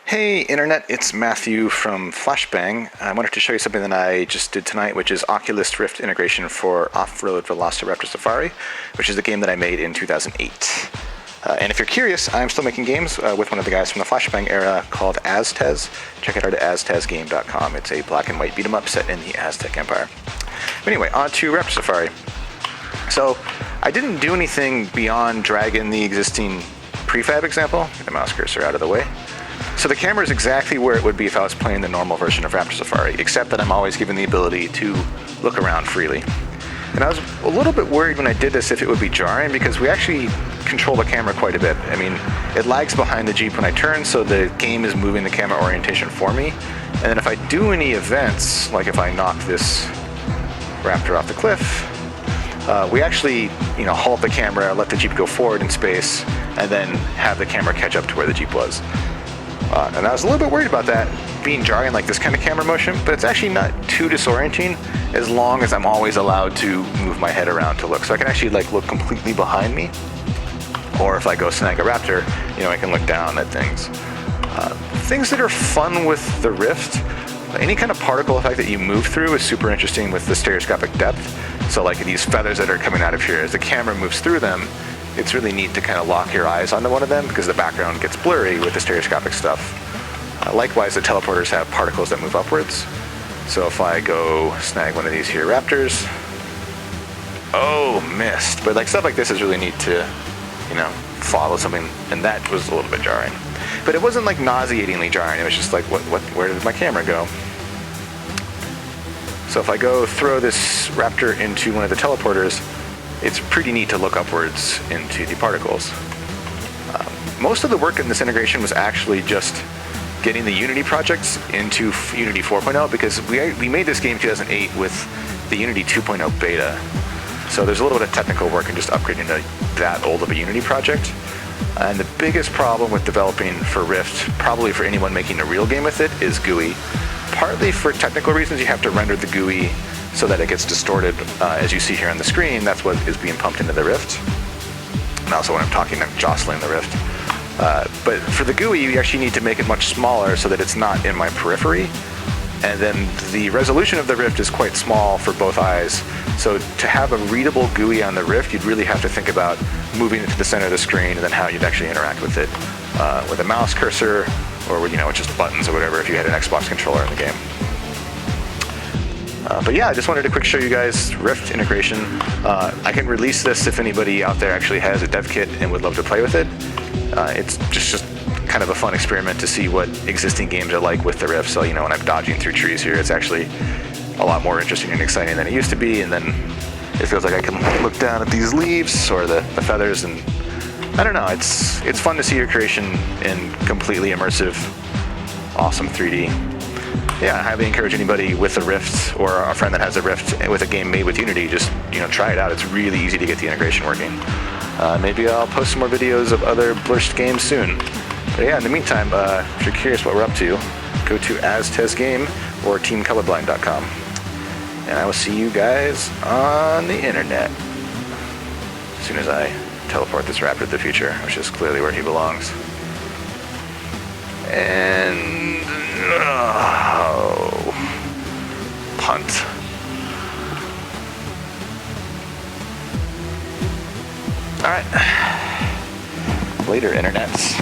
Hey Internet, it's Matthew from Flashbang. I wanted to show you something that I just did tonight, which is Oculus Rift integration for Off-Road Velociraptor Safari, which is the game that I made in 2008. And if you're curious, I'm still making games with one of the guys from the Flashbang era called Aztez. Check it out at aztezgame.com. It's a black and white beat 'em up set in the Aztec Empire. But anyway, on to Raptor Safari. So I didn't do anything beyond drag in the existing prefab example. Get the mouse cursor out of the way. So the camera is exactly where it would be if I was playing the normal version of Raptor Safari, except that I'm always given the ability to look around freely. And I was a little bit worried when I did this if it would be jarring, because we actually control the camera quite a bit. I mean, it lags behind the Jeep when I turn, so the game is moving the camera orientation for me. And then if I do any events, like if I knock this Raptor off the cliff, we actually, halt the camera, let the Jeep go forward in space, and then have the camera catch up to where the Jeep was. And I was a little bit worried about that being jarring, like this kind of camera motion, but it's actually not too disorienting as long as I'm always allowed to move my head around to look. So I can actually look completely behind me, or if I go snag a raptor, I can look down at things. Things that are fun with the Rift, any kind of particle effect that you move through is super interesting with the stereoscopic depth. So like these feathers that are coming out of here, as the camera moves through them, it's really neat to kind of lock your eyes onto one of them because the background gets blurry with the stereoscopic stuff. Likewise, the teleporters have particles that move upwards. So if I go snag one of these here raptors, oh, missed. But stuff like this is really neat to, follow something, and that was a little bit jarring. But it wasn't nauseatingly jarring. It was just where did my camera go? So if I go throw this raptor into one of the teleporters, it's pretty neat to look upwards into the particles. Most of the work in this integration was actually just getting the Unity projects into Unity 4.0, because we made this game in 2008 with the Unity 2.0 beta. So there's a little bit of technical work in just upgrading to that old of a Unity project. And the biggest problem with developing for Rift, probably for anyone making a real game with it, is GUI. Partly for technical reasons, you have to render the GUI so that it gets distorted, as you see here on the screen. That's what is being pumped into the Rift. And also when I'm talking, I'm jostling the Rift. But for the GUI, you actually need to make it much smaller so that it's not in my periphery. And then the resolution of the Rift is quite small for both eyes. So to have a readable GUI on the Rift, you'd really have to think about moving it to the center of the screen and then how you'd actually interact with it with a mouse cursor, or with, just buttons or whatever if you had an Xbox controller in the game. But yeah, I just wanted to quick show you guys Rift integration. I can release this if anybody out there actually has a dev kit and would love to play with it. It's just kind of a fun experiment to see what existing games are like with the Rift. So, when I'm dodging through trees here, it's actually a lot more interesting and exciting than it used to be. And then it feels like I can look down at these leaves or the feathers, and I don't know, it's fun to see your creation in completely immersive, awesome 3D. Yeah, I highly encourage anybody with a Rift or a friend that has a Rift with a game made with Unity, just try it out. It's really easy to get the integration working. Maybe I'll post some more videos of other Blurst games soon. But yeah, in the meantime, if you're curious what we're up to, go to aztezgame or teamcolorblind.com. And I will see you guys on the internet as soon as I teleport this raptor to the future, which is clearly where he belongs. And punt. All right. Later, internets.